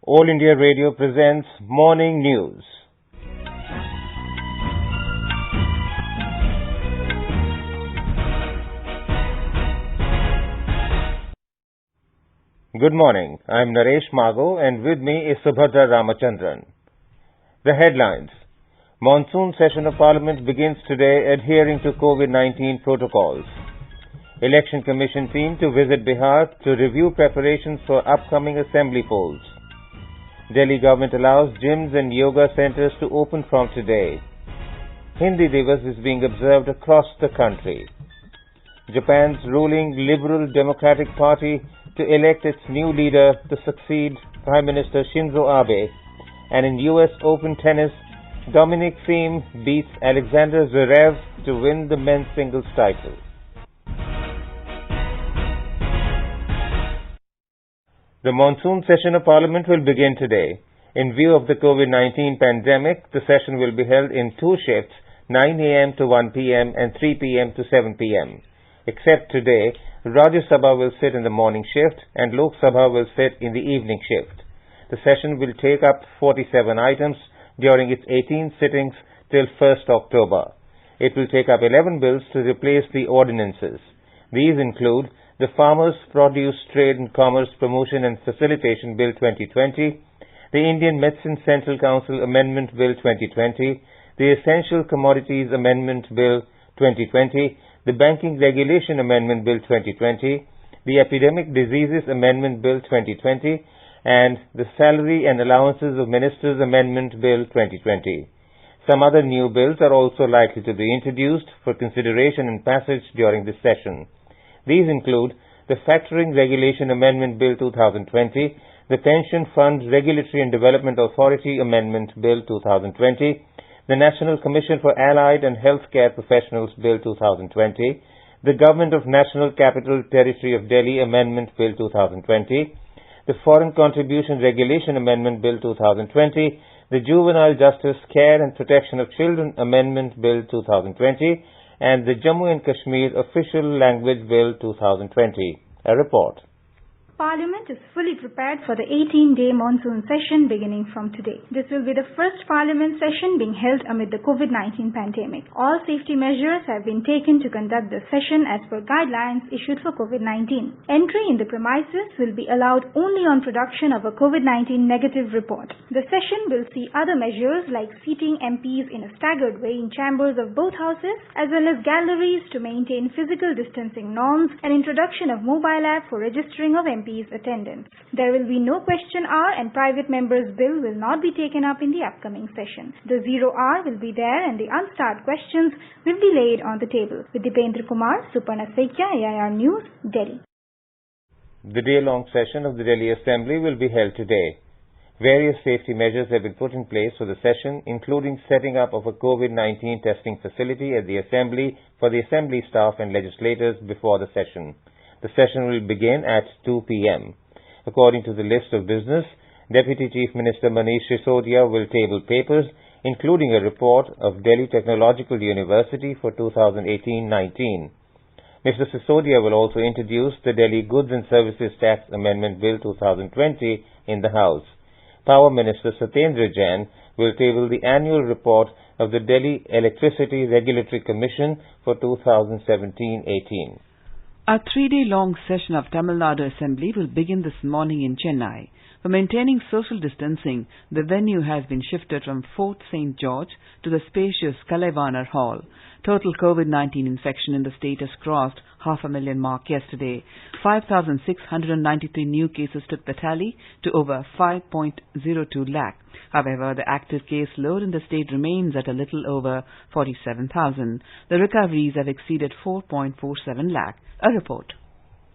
All India Radio presents Morning News. Good morning. I'm Naresh Mago and with me is Subhadra Ramachandran. The headlines. Monsoon session of Parliament begins today adhering to COVID-19 protocols. Election Commission team to visit Bihar to review preparations for upcoming assembly polls. Delhi government allows gyms and yoga centers to open from today. Hindi Divas is being observed across the country. Japan's ruling Liberal Democratic Party to elect its new leader to succeed Prime Minister Shinzo Abe. And in US Open tennis, Dominic Thiem beats Alexander Zverev to win the men's singles title. The monsoon session of Parliament will begin today. In view of the COVID-19 pandemic, the session will be held in two shifts, 9 a.m. to 1 p.m. and 3 p.m. to 7 p.m. Except today, Rajya Sabha will sit in the morning shift and Lok Sabha will sit in the evening shift. The session will take up 47 items during its 18 sittings till 1st October. It will take up 11 bills to replace the ordinances. These include the Farmers' Produce Trade and Commerce Promotion and Facilitation Bill 2020, the Indian Medicine Central Council Amendment Bill 2020, the Essential Commodities Amendment Bill 2020, the Banking Regulation Amendment Bill 2020, the Epidemic Diseases Amendment Bill 2020, and the Salary and Allowances of Ministers Amendment Bill 2020. Some other new bills are also likely to be introduced for consideration and passage during this session. These include the Factoring Regulation Amendment Bill 2020, the Pension Fund Regulatory and Development Authority Amendment Bill 2020, the National Commission for Allied and Healthcare Professionals Bill 2020, the Government of National Capital Territory of Delhi Amendment Bill 2020, the Foreign Contribution Regulation Amendment Bill 2020, the Juvenile Justice Care and Protection of Children Amendment Bill 2020, and the Jammu and Kashmir Official Language Bill 2020. A report. Parliament is fully prepared for the 18-day monsoon session beginning from today. This will be the first Parliament session being held amid the COVID-19 pandemic. All safety measures have been taken to conduct the session as per guidelines issued for COVID-19. Entry in the premises will be allowed only on production of a COVID-19 negative report. The session will see other measures like seating MPs in a staggered way in chambers of both houses, as well as galleries to maintain physical distancing norms and introduction of mobile app for registering of MPs attendance. There will be no question hour and private members' bill will not be taken up in the upcoming session. The 0 hour will be there and the unstarred questions will be laid on the table. With Dipendra Kumar, Suparna Sekhya, AIR News, Delhi. The day-long session of the Delhi Assembly will be held today. Various safety measures have been put in place for the session, including setting up of a COVID-19 testing facility at the Assembly for the Assembly staff and legislators before the session. The session will begin at 2 p.m. According to the list of business, Deputy Chief Minister Manish Sisodia will table papers, including a report of Delhi Technological University for 2018-19. Mr. Sisodia will also introduce the Delhi Goods and Services Tax Amendment Bill 2020 in the House. Power Minister Satyendra Jain will table the annual report of the Delhi Electricity Regulatory Commission for 2017-18. A 3-day-long session of Tamil Nadu Assembly will begin this morning in Chennai. For maintaining social distancing, the venue has been shifted from Fort St. George to the spacious Kalaivanar Hall. Total COVID-19 infection in the state has crossed 500,000 mark yesterday. 5,693 new cases took the tally to over 5.02 lakh. However, the active case load in the state remains at a little over 47,000. The recoveries have exceeded 4.47 lakh. A report.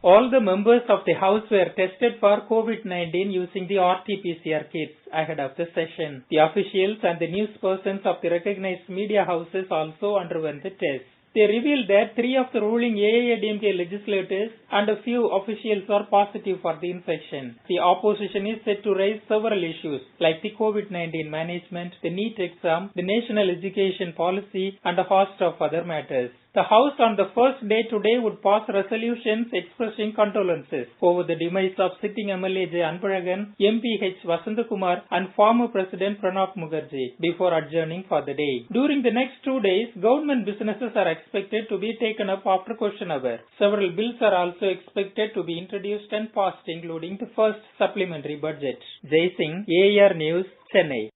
All the members of the House were tested for COVID-19 using the RT-PCR kits ahead of the session. The officials and the newspersons of the recognized media houses also underwent the test. They revealed that 3 of the ruling AIADMK legislators and a few officials are positive for the infection. The opposition is set to raise several issues like the COVID-19 management, the NEET exam, the national education policy and a host of other matters. The House on the first day today would pass resolutions expressing condolences over the demise of sitting MLA J. Anbalagan, MP H. Vasantakumar and former President Pranab Mukherjee before adjourning for the day. During the next 2 days, government businesses are expected to be taken up after question hour. Several bills are also expected to be introduced and passed, including the first supplementary budget. Jai Singh, AR News, Chennai.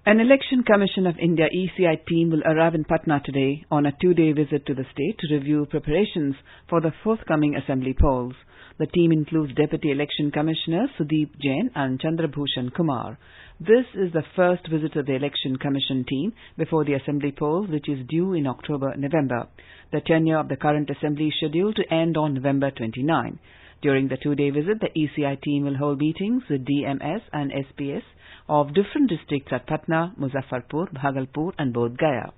An Election Commission of India ECI team will arrive in Patna today on a 2-day visit to the state to review preparations for the forthcoming assembly polls. The team includes Deputy Election Commissioners Sudeep Jain and Chandrabhushan Kumar. This is the first visit of the Election Commission team before the assembly polls, which is due in October-November. The tenure of the current assembly is scheduled to end on November 29. During the 2-day visit, the ECI team will hold meetings with DMS and SPS of different districts at Patna, Muzaffarpur, Bhagalpur and Bodh Gaya.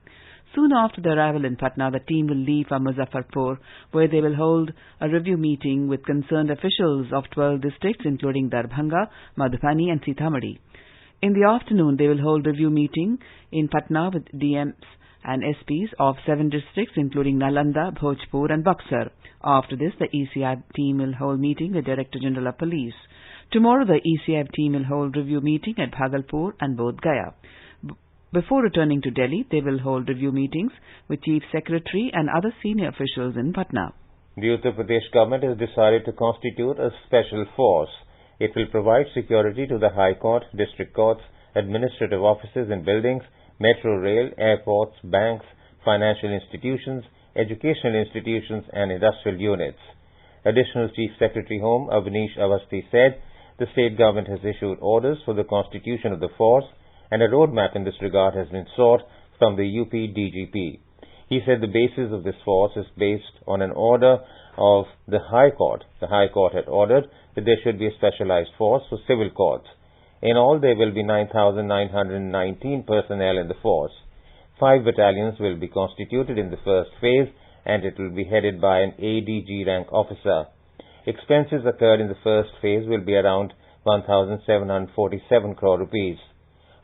Soon after the arrival in Patna, the team will leave for Muzaffarpur, where they will hold a review meeting with concerned officials of 12 districts, including Darbhanga, Madhubani and Sitamarhi. In the afternoon, they will hold review meeting in Patna with DMs and SPs of 7 districts, including Nalanda, Bhojpur and Buxar. After this, the ECI team will hold meeting with Director General of Police. Tomorrow, the ECI team will hold review meeting at Bhagalpur and Bodh Gaya. Before returning to Delhi, they will hold review meetings with Chief Secretary and other senior officials in Patna. The Uttar Pradesh government has decided to constitute a special force. It will provide security to the High Court, district courts, administrative offices and buildings, metro rail, airports, banks, financial institutions, educational institutions and industrial units. Additional Chief Secretary Home Avnish Awasthi said the state government has issued orders for the constitution of the force and a roadmap in this regard has been sought from the UP DGP. He said the basis of this force is based on an order of the High Court. The High Court had ordered that there should be a specialized force for civil courts. In all, there will be 9,919 personnel in the force. 5 battalions will be constituted in the first phase and it will be headed by an ADG rank officer. Expenses occurred in the first phase will be around 1,747 crore rupees.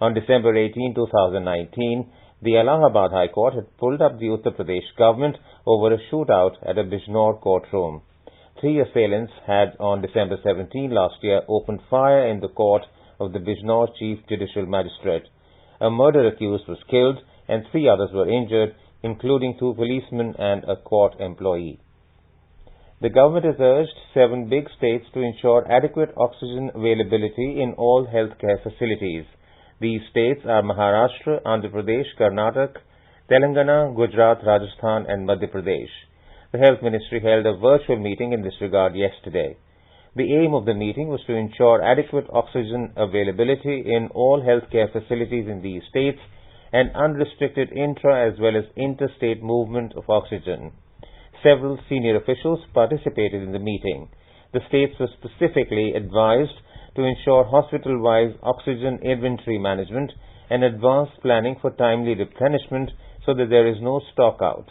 On December 18, 2019, the Allahabad High Court had pulled up the Uttar Pradesh government over a shootout at a Bijnor courtroom. 3 assailants had on December 17 last year opened fire in the court of the Bijnor Chief Judicial Magistrate. A murder accused was killed and 3 others were injured, including 2 policemen and a court employee. The government has urged 7 big states to ensure adequate oxygen availability in all healthcare facilities. These states are Maharashtra, Andhra Pradesh, Karnataka, Telangana, Gujarat, Rajasthan and Madhya Pradesh. The Health Ministry held a virtual meeting in this regard yesterday. The aim of the meeting was to ensure adequate oxygen availability in all healthcare facilities in these states and unrestricted intra as well as interstate movement of oxygen. Several senior officials participated in the meeting. The states were specifically advised to ensure hospital-wise oxygen inventory management and advanced planning for timely replenishment so that there is no stock out.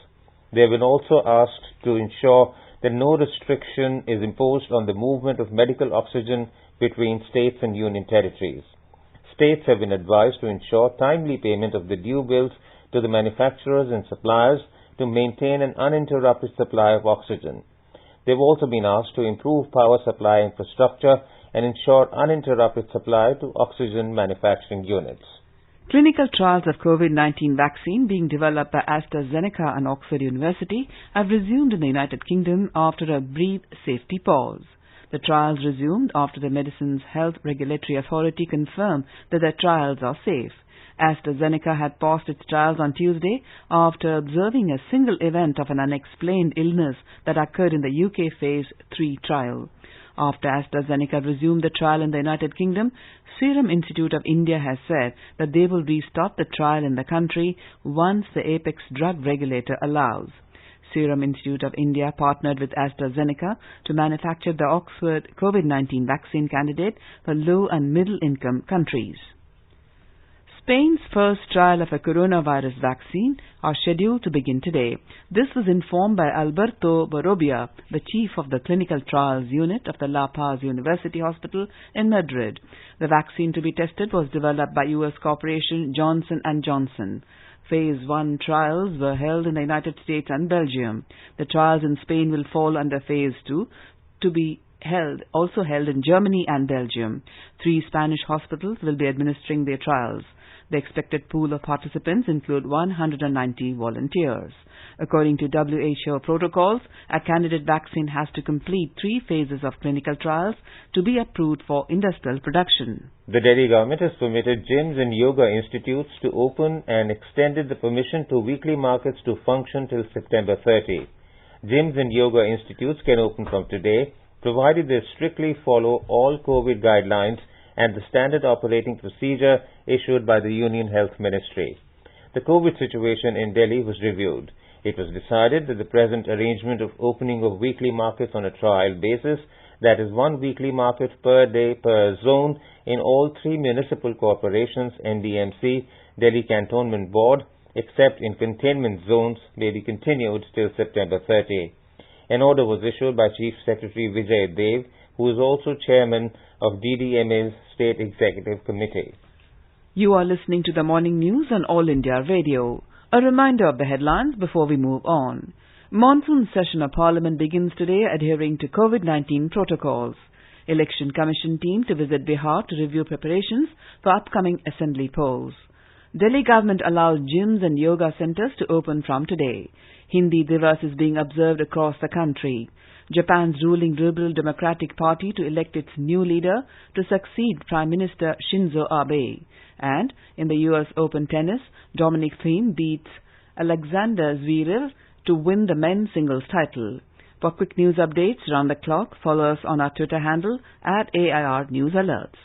They have been also asked to ensure that no restriction is imposed on the movement of medical oxygen between states and union territories. States have been advised to ensure timely payment of the due bills to the manufacturers and suppliers to maintain an uninterrupted supply of oxygen. They have also been asked to improve power supply infrastructure and ensure uninterrupted supply to oxygen manufacturing units. Clinical trials of COVID-19 vaccine being developed by AstraZeneca and Oxford University have resumed in the United Kingdom after a brief safety pause. The trials resumed after the Medicines Health Regulatory Authority confirmed that the trials are safe. AstraZeneca had paused its trials on Tuesday after observing a single event of an unexplained illness that occurred in the UK Phase 3 trial. After AstraZeneca resumed the trial in the United Kingdom, Serum Institute of India has said that they will restart the trial in the country once the apex drug regulator allows. Serum Institute of India partnered with AstraZeneca to manufacture the Oxford COVID-19 vaccine candidate for low and middle income countries. Spain's first trial of a coronavirus vaccine are scheduled to begin today. This was informed by Alberto Barobia, the chief of the clinical trials unit of the La Paz University Hospital in Madrid. The vaccine to be tested was developed by U.S. corporation Johnson & Johnson. Phase 1 trials were held in the United States and Belgium. The trials in Spain will fall under Phase 2 to be also held in Germany and Belgium. 3 Spanish hospitals will be administering their trials. The expected pool of participants include 190 volunteers. According to WHO protocols, a candidate vaccine has to complete 3 phases of clinical trials to be approved for industrial production. The Delhi government has permitted gyms and yoga institutes to open and extended the permission to weekly markets to function till September 30. Gyms and yoga institutes can open from today, provided they strictly follow all COVID guidelines and the standard operating procedure issued by the Union Health Ministry. The COVID situation in Delhi was reviewed. It was decided that the present arrangement of opening of weekly markets on a trial basis, that is 1 weekly market per day per zone in all 3 municipal corporations, NDMC, Delhi Cantonment Board, except in containment zones, may be continued till September 30. An order was issued by Chief Secretary Vijay Dev, who is also chairman of DDMA's State Executive Committee. You are listening to the morning news on All India Radio. A reminder of the headlines before we move on. Monsoon session of Parliament begins today adhering to COVID-19 protocols. Election Commission team to visit Bihar to review preparations for upcoming assembly polls. Delhi government allows gyms and yoga centers to open from today. Hindi Divas is being observed across the country. Japan's ruling Liberal Democratic Party to elect its new leader to succeed Prime Minister Shinzo Abe. And in the US Open tennis, Dominic Thiem beats Alexander Zverev to win the men's singles title. For quick news updates round the clock, follow us on our Twitter handle @AIR News Alerts.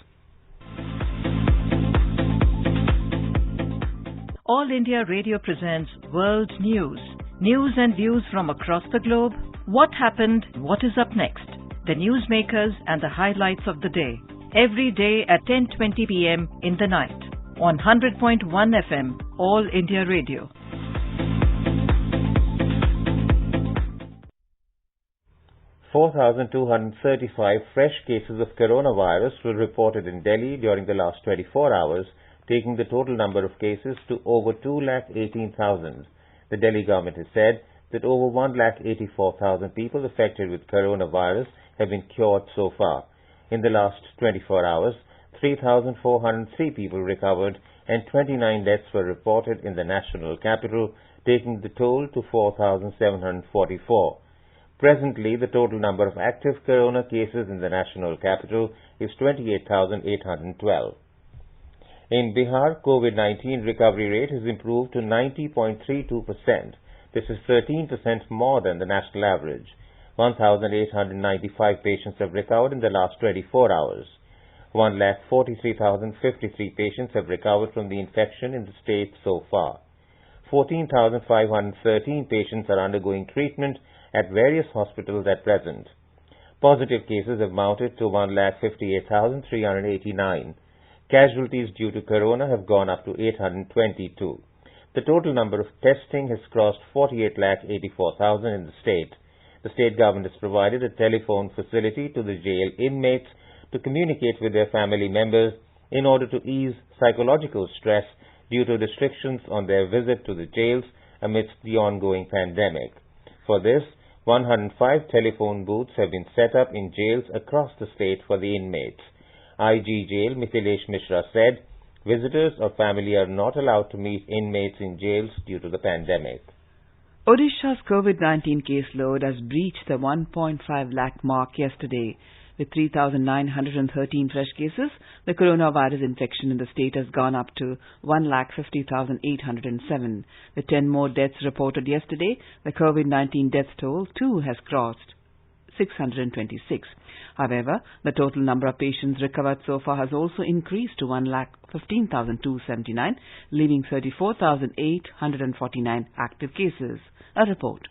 All India Radio presents World News. News and views from across the globe. What happened? What is up next? The newsmakers and the highlights of the day. Every day at 10:20 p.m. in the night. On 100.1 FM, All India Radio. $4,235 fresh cases of coronavirus were reported in Delhi during the last 24 hours, taking the total number of cases to over 218,000. The Delhi government has said that over 184,000 people affected with coronavirus have been cured so far. In the last 24 hours, 3,403 people recovered and 29 deaths were reported in the national capital, taking the toll to 4,744. Presently, the total number of active corona cases in the national capital is 28,812. In Bihar, COVID-19 recovery rate has improved to 90.32%. This is 13% more than the national average. 1,895 patients have recovered in the last 24 hours. 1,43,053 patients have recovered from the infection in the state so far. 14,513 patients are undergoing treatment at various hospitals at present. Positive cases have mounted to 1,58,389. Casualties due to corona have gone up to 822. The total number of testing has crossed 48,84,000 in the state. The state government has provided a telephone facility to the jail inmates to communicate with their family members in order to ease psychological stress due to restrictions on their visit to the jails amidst the ongoing pandemic. For this, 105 telephone booths have been set up in jails across the state for the inmates. IG Jail Mithilesh Mishra said, visitors or family are not allowed to meet inmates in jails due to the pandemic. Odisha's COVID-19 caseload has breached the 1.5 lakh mark yesterday. With 3,913 fresh cases, the coronavirus infection in the state has gone up to 1,50,807. With 10 more deaths reported yesterday, the COVID-19 death toll too has crossed 626. However, the total number of patients recovered so far has also increased to 1,15,279, leaving 34,849 active cases. A report.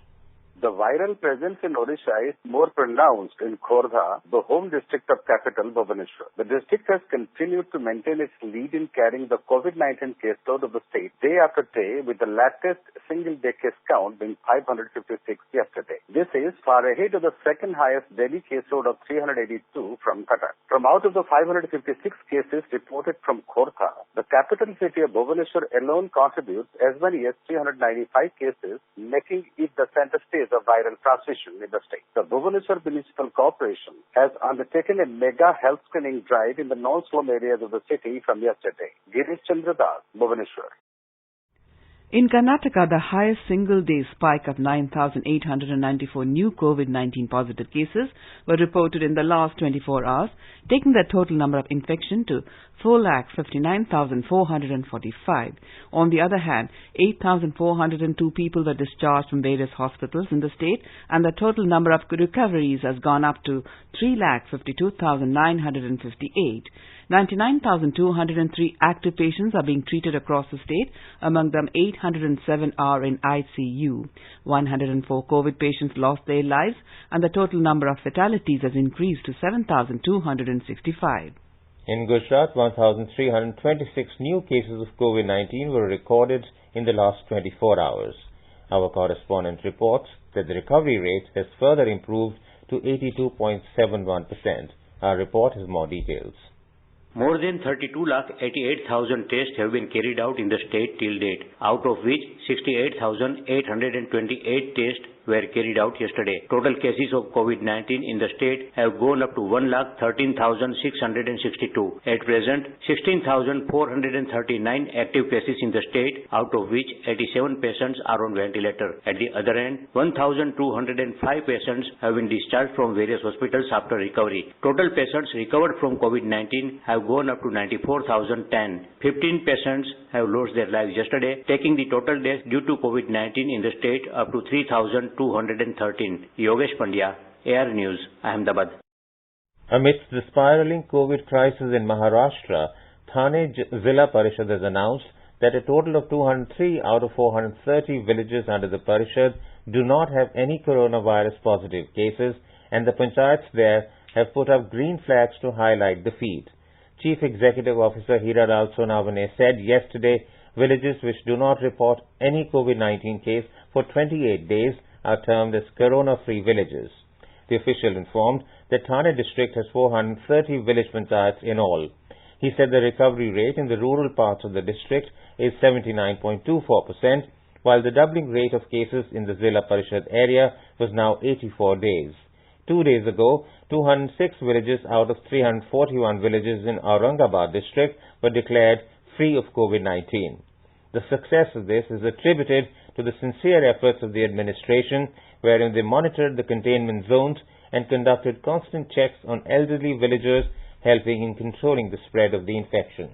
The viral presence in Odisha is more pronounced in Khordha, the home district of capital Bhubaneswar. The district has continued to maintain its lead in carrying the COVID-19 caseload of the state day after day, with the latest single-day case count being 556 yesterday. This is far ahead of the second highest daily caseload of 382 from Qatar. From out of the 556 cases reported from Khordha, the capital city of Bhubaneswar alone contributes as many as 395 cases, making it the center stage of viral transmission in the state. The Bhubaneswar Municipal Corporation has undertaken a mega health screening drive in the non-slum areas of the city from yesterday. Girish Chandra Das, Bhubaneswar. In Karnataka, the highest single-day spike of 9,894 new COVID-19 positive cases were reported in the last 24 hours, taking the total number of infection to 4,59,445. On the other hand, 8,402 people were discharged from various hospitals in the state, and the total number of recoveries has gone up to 3,52,958. 99,203 active patients are being treated across the state. Among them, 807 are in ICU. 104 COVID patients lost their lives, and the total number of fatalities has increased to 7,265. In Gujarat, 1,326 new cases of COVID-19 were recorded in the last 24 hours. Our correspondent reports that the recovery rate has further improved to 82.71%. Our report has more details. More than 32,88,000 tests have been carried out in the state till date, out of which 68,828 tests were carried out yesterday. Total cases of COVID-19 in the state have gone up to 1,13,662. At present, 16,439 active cases in the state, out of which 87 patients are on ventilator. At the other end, 1,205 patients have been discharged from various hospitals after recovery. Total patients recovered from COVID-19 have gone up to 94,010. 15 patients have lost their lives yesterday, taking the total deaths due to COVID-19 in the state up to 3,213. Yogesh Pandya, AR News, Ahmedabad. Amidst the spiraling COVID crisis in Maharashtra, Thane Zilla Parishad has announced that a total of 203 out of 430 villages under the Parishad do not have any coronavirus positive cases, and the panchayats there have put up green flags to highlight the feat. Chief Executive Officer Hiralal Sonavane said yesterday villages which do not report any COVID-19 case for 28 days are termed as corona-free villages. The official informed that Thane district has 430 village panchayats in all. He said the recovery rate in the rural parts of the district is 79.24%, while the doubling rate of cases in the Zilla Parishad area was now 84 days. 2 days ago, 206 villages out of 341 villages in Aurangabad district were declared free of COVID-19. The success of this is attributed to the sincere efforts of the administration, wherein they monitored the containment zones and conducted constant checks on elderly villagers, helping in controlling the spread of the infection.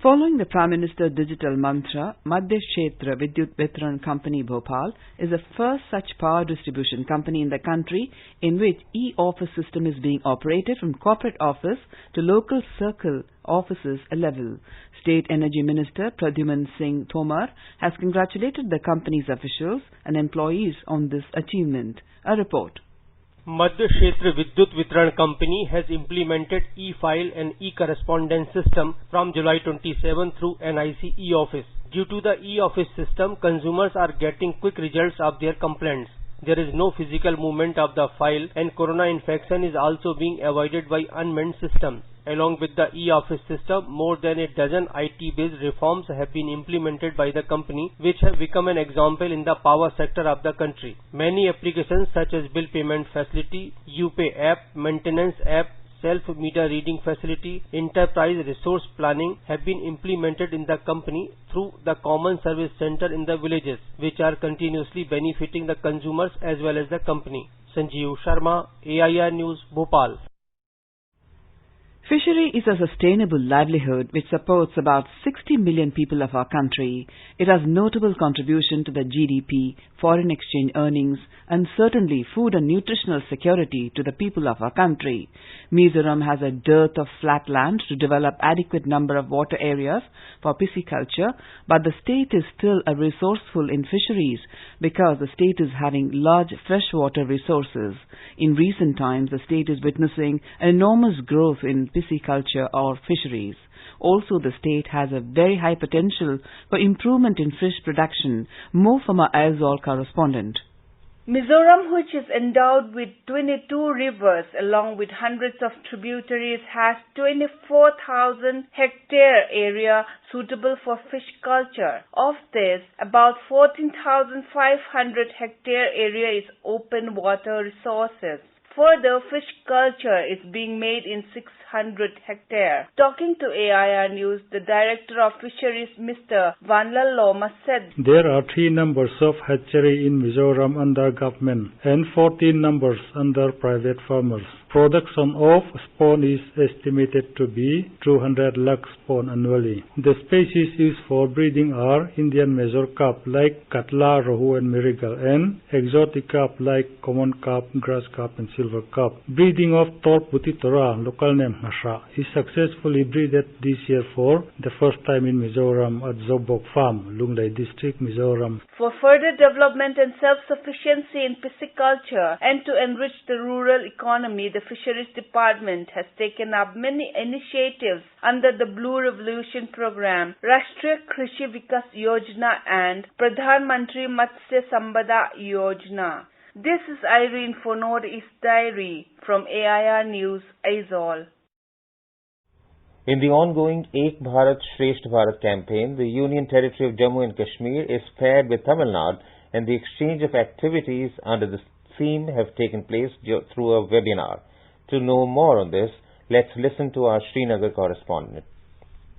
Following the Prime Minister's digital mantra, Madhya Kshetra Vidyut Vitran Company Bhopal is the first such power distribution company in the country in which e-office system is being operated from corporate office to local circle offices level. State Energy Minister Pradyuman Singh Tomar has congratulated the company's officials and employees on this achievement. A report. Madhya Kshetra Vidyut Vitran Company has implemented e-file and e-correspondence system from July 27 through NIC e-office. Due to the e-office system, consumers are getting quick results of their complaints. There is no physical movement of the file, and corona infection is also being avoided by unmanned systems. Along with the e-office system, more than a dozen IT-based reforms have been implemented by the company, which have become an example in the power sector of the country. Many applications such as bill payment facility, UPay app, maintenance app, self-meter reading facility, enterprise resource planning have been implemented in the company through the common service center in the villages, which are continuously benefiting the consumers as well as the company. Sanjeev Sharma, AIR News, Bhopal. Fishery is a sustainable livelihood which supports about 60 million people of our country. It has notable contribution to the GDP, foreign exchange earnings, and certainly food and nutritional security to the people of our country. Mizoram has a dearth of flat land to develop adequate number of water areas for pisciculture, but the state is still a resourceful in fisheries because the state is having large freshwater resources. In recent times, the state is witnessing an enormous growth in pisciculture or fisheries. Also, the state has a very high potential for improvement in fish production. More from our Aizawl correspondent. Mizoram, which is endowed with 22 rivers along with hundreds of tributaries, has 24,000 hectare area suitable for fish culture. Of this, about 14,500 hectare area is open water resources. Further, fish culture is being made in 600 hectares. Talking to AIR News, the Director of Fisheries, Mr. Vanlal Loma, said, There are 3 numbers of hatchery in Mizoram under government and 14 numbers under private farmers. Production of spawn is estimated to be 200 lakh spawn annually. The species used for breeding are Indian major carp like Katla, Rohu and Mirigal, and exotic carp like common carp, grass carp and silver carp. Breeding of Tor Putitora, local name Masha, is successfully breeded this year for the first time in Mizoram at Zobok Farm, Lunglei District, Mizoram. For further development and self-sufficiency in pisciculture and to enrich the rural economy, the Fisheries Department has taken up many initiatives under the Blue Revolution Program, Rashtriya Krishi Vikas Yojana and Pradhan Mantri Matsya Sambada Yojana. This is Irene for Northeast Diary from AIR News, Aizawl. In the ongoing Ek Bharat Shresth Bharat campaign, the Union Territory of Jammu and Kashmir is paired with Tamil Nadu, and the exchange of activities under this theme have taken place through a webinar. To know more on this, let's listen to our Srinagar correspondent.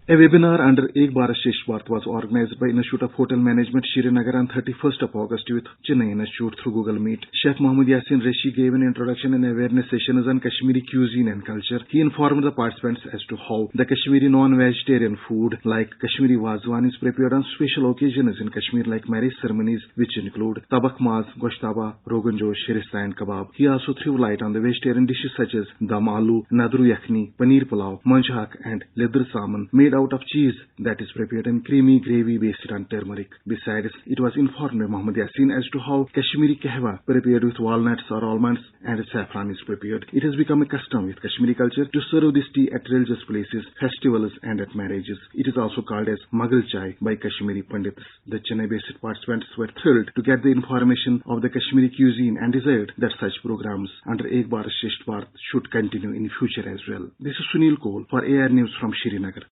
A webinar under Ek Bharat Shresth Bharat was organized by Institute of Hotel Management, Srinagar on 31st of August with Chennai Institute through Google Meet. Chef Mohammad Yasin Reshi gave an introduction and awareness sessions on Kashmiri cuisine and culture. He informed the participants as to how the Kashmiri non-vegetarian food like Kashmiri Wazwan is prepared on special occasions in Kashmir like marriage ceremonies, which include tabak maz, goshtaba, rogan josh, sherista and kebab. He also threw light on the vegetarian dishes such as dam aloo, nadru yakhni, paneer pulao, manchak and ledr salmon made out of cheese that is prepared in creamy gravy based on turmeric. Besides, it was informed by Mohammad Yasin as to how Kashmiri kahwa prepared with walnuts or almonds and saffron is prepared. It has become a custom with Kashmiri culture to serve this tea at religious places, festivals and at marriages. It is also called as Mughal chai by Kashmiri Pandits. The Chennai-based participants were thrilled to get the information of the Kashmiri cuisine and desired that such programs under Ek Bharat Shresth Bharat should continue in future as well. This is Sunil Kohl for AR News from Srinagar.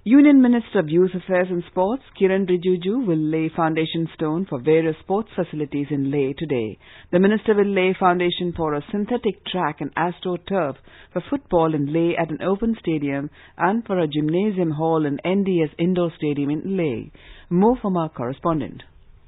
Union Minister of Youth Affairs and Sports, Kiran Rijiju, will lay foundation stone for various sports facilities in Leh today. The minister will lay foundation for a synthetic track and AstroTurf for football in Leh at an open stadium and for a gymnasium hall in NDS Indoor Stadium in Leh. More from our correspondent.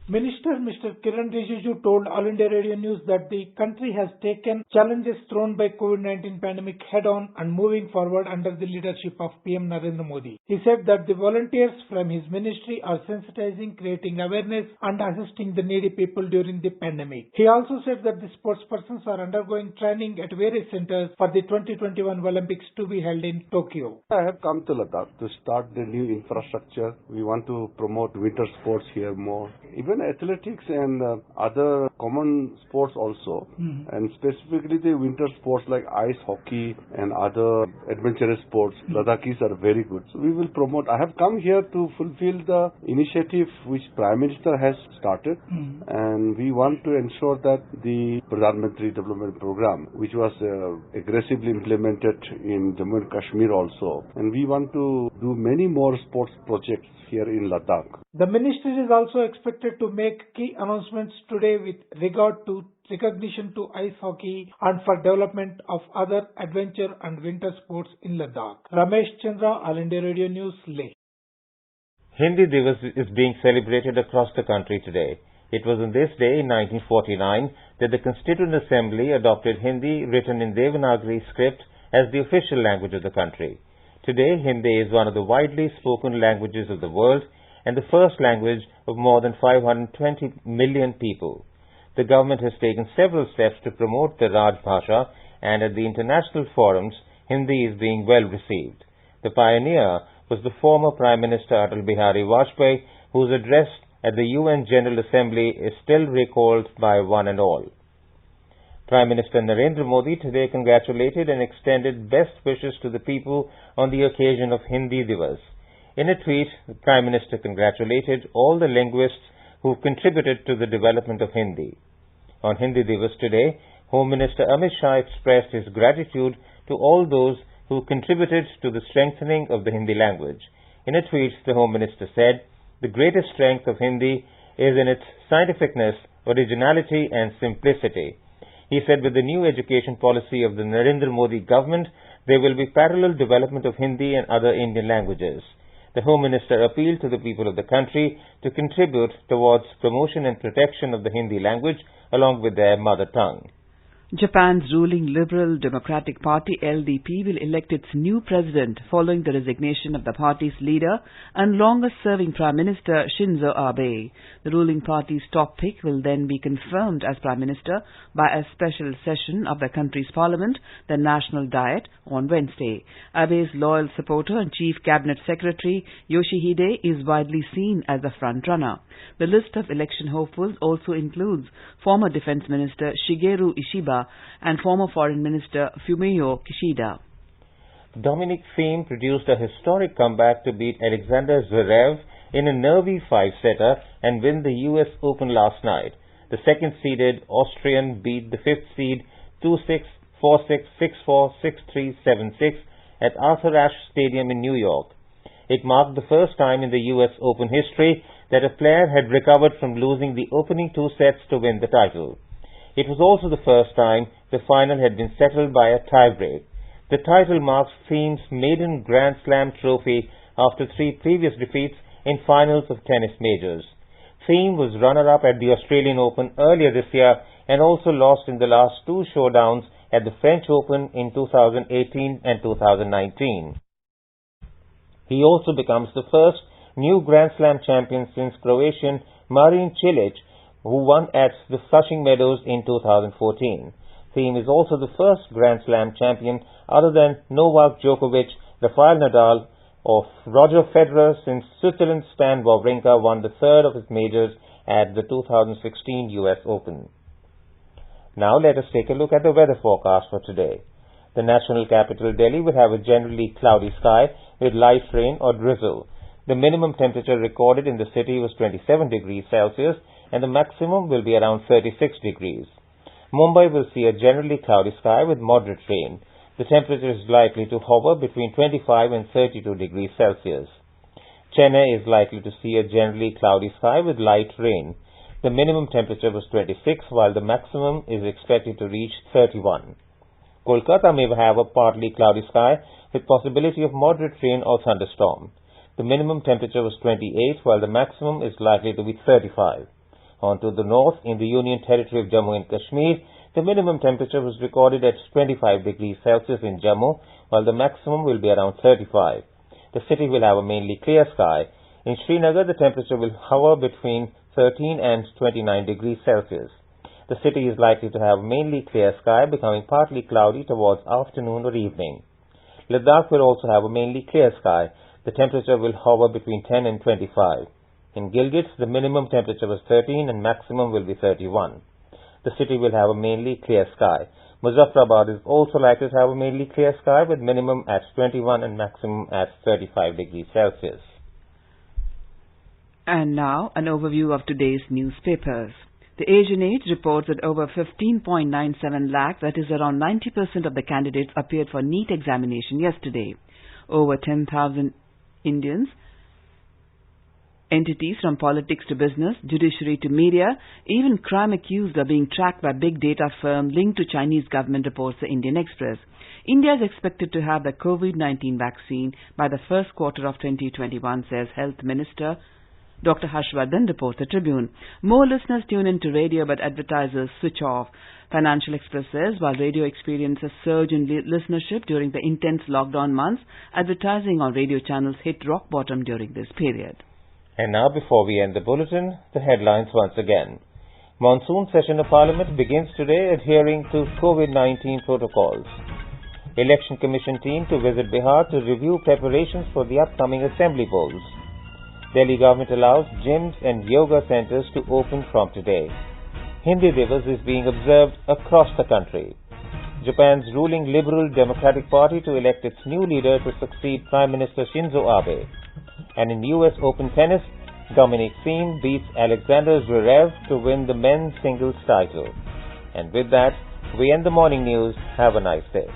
Minister Mr. Kiran Rijiju told All India Radio News that the country has taken challenges thrown by COVID-19 pandemic head-on and moving forward under the leadership of PM Narendra Modi. He said that the volunteers from his ministry are sensitizing, creating awareness and assisting the needy people during the pandemic. He also said that the sportspersons are undergoing training at various centers for the 2021 Olympics to be held in Tokyo. I have come to Ladakh to start the new infrastructure. We want to promote winter sports here more. Even athletics and other common sports also, and specifically the winter sports like ice hockey and other adventurous sports. Ladakhis are very good. So we will promote. I have come here to fulfill the initiative which Prime Minister has started, and we want to ensure that the Pradhan Mantri Development Program, which was aggressively implemented in Jammu and Kashmir also, and we want to do many more sports projects here in Ladakh. The ministry is also expected to make key announcements today with regard to recognition to ice hockey and for development of other adventure and winter sports in Ladakh. Ramesh Chandra, All India Radio News, Leh. Hindi Divas is being celebrated across the country today. It was on this day in 1949 that the Constituent Assembly adopted Hindi written in Devanagari script as the official language of the country. Today, Hindi is one of the widely spoken languages of the world and the first language of more than 520 million people. The government has taken several steps to promote the Raj Bhasha, and at the international forums, Hindi is being well received. The pioneer was the former Prime Minister Atal Bihari Vajpayee, whose address at the UN General Assembly is still recalled by one and all. Prime Minister Narendra Modi today congratulated and extended best wishes to the people on the occasion of Hindi Divas. In a tweet, the Prime Minister congratulated all the linguists who contributed to the development of Hindi. On Hindi Divas today, Home Minister Amit Shah expressed his gratitude to all those who contributed to the strengthening of the Hindi language. In a tweet, the Home Minister said, "The greatest strength of Hindi is in its scientificness, originality and simplicity." He said with the new education policy of the Narendra Modi government, there will be parallel development of Hindi and other Indian languages. The Home Minister appealed to the people of the country to contribute towards promotion and protection of the Hindi language along with their mother tongue. Japan's ruling Liberal Democratic Party LDP will elect its new president following the resignation of the party's leader and longest-serving Prime Minister Shinzo Abe. The ruling party's top pick will then be confirmed as Prime Minister by a special session of the country's parliament, the National Diet, on Wednesday. Abe's loyal supporter and Chief Cabinet Secretary Yoshihide is widely seen as the front-runner. The list of election hopefuls also includes former Defense Minister Shigeru Ishiba and former Foreign Minister Fumio Kishida. Dominic Thiem produced a historic comeback to beat Alexander Zverev in a nervy five-setter and win the US Open last night. The second-seeded Austrian beat the fifth seed 2-6, 4-6, 6-4, 6-3, 7-6 at Arthur Ashe Stadium in New York. It marked the first time in the US Open history that a player had recovered from losing the opening two sets to win the title. It was also the first time the final had been settled by a tiebreak. The title marks Thiem's maiden Grand Slam trophy after three previous defeats in finals of tennis majors. Thiem was runner-up at the Australian Open earlier this year and also lost in the last two showdowns at the French Open in 2018 and 2019. He also becomes the first new Grand Slam champion since Croatian Marin Cilic, who won at the Flushing Meadows in 2014. Thiem is also the first Grand Slam champion other than Novak Djokovic, Rafael Nadal, or Roger Federer since Switzerland's Stan Wawrinka won the third of his majors at the 2016 US Open. Now let us take a look at the weather forecast for today. The national capital Delhi will have a generally cloudy sky with light rain or drizzle. The minimum temperature recorded in the city was 27 degrees Celsius and the maximum will be around 36 degrees. Mumbai will see a generally cloudy sky with moderate rain. The temperature is likely to hover between 25 and 32 degrees Celsius. Chennai is likely to see a generally cloudy sky with light rain. The minimum temperature was 26 while the maximum is expected to reach 31. Kolkata may have a partly cloudy sky with possibility of moderate rain or thunderstorm. The minimum temperature was 28 while the maximum is likely to be 35. On to the north, in the Union Territory of Jammu and Kashmir, the minimum temperature was recorded at 25 degrees Celsius in Jammu, while the maximum will be around 35. The city will have a mainly clear sky. In Srinagar, the temperature will hover between 13 and 29 degrees Celsius. The city is likely to have a mainly clear sky, becoming partly cloudy towards afternoon or evening. Ladakh will also have a mainly clear sky. The temperature will hover between 10 and 25. In Gilgit, the minimum temperature was 13 and maximum will be 31. The city will have a mainly clear sky. Muzaffarabad is also likely to have a mainly clear sky with minimum at 21 and maximum at 35 degrees Celsius. And now, an overview of today's newspapers. The Asian Age reports that over 15.97 lakh, that is around 90% of the candidates, appeared for NEET examination yesterday. Over 10,000 Indians, entities from politics to business, judiciary to media, even crime accused are being tracked by big data firm linked to Chinese government, reports the Indian Express. India is expected to have the COVID-19 vaccine by the first quarter of 2021, says Health Minister Dr. Harshvardhan reports the Tribune. More listeners tune into radio, but advertisers switch off. Financial Express says while radio experienced a surge in listenership during the intense lockdown months, advertising on radio channels hit rock bottom during this period. And now, before we end the bulletin, the headlines once again. Monsoon session of Parliament begins today adhering to COVID-19 protocols. Election Commission team to visit Bihar to review preparations for the upcoming assembly polls. Delhi government allows gyms and yoga centers to open from today. Hindi Divas is being observed across the country. Japan's ruling Liberal Democratic Party to elect its new leader to succeed Prime Minister Shinzo Abe. And in US Open tennis, Dominic Thiem beats Alexander Zverev to win the men's singles title. And with that, we end the morning news. Have a nice day.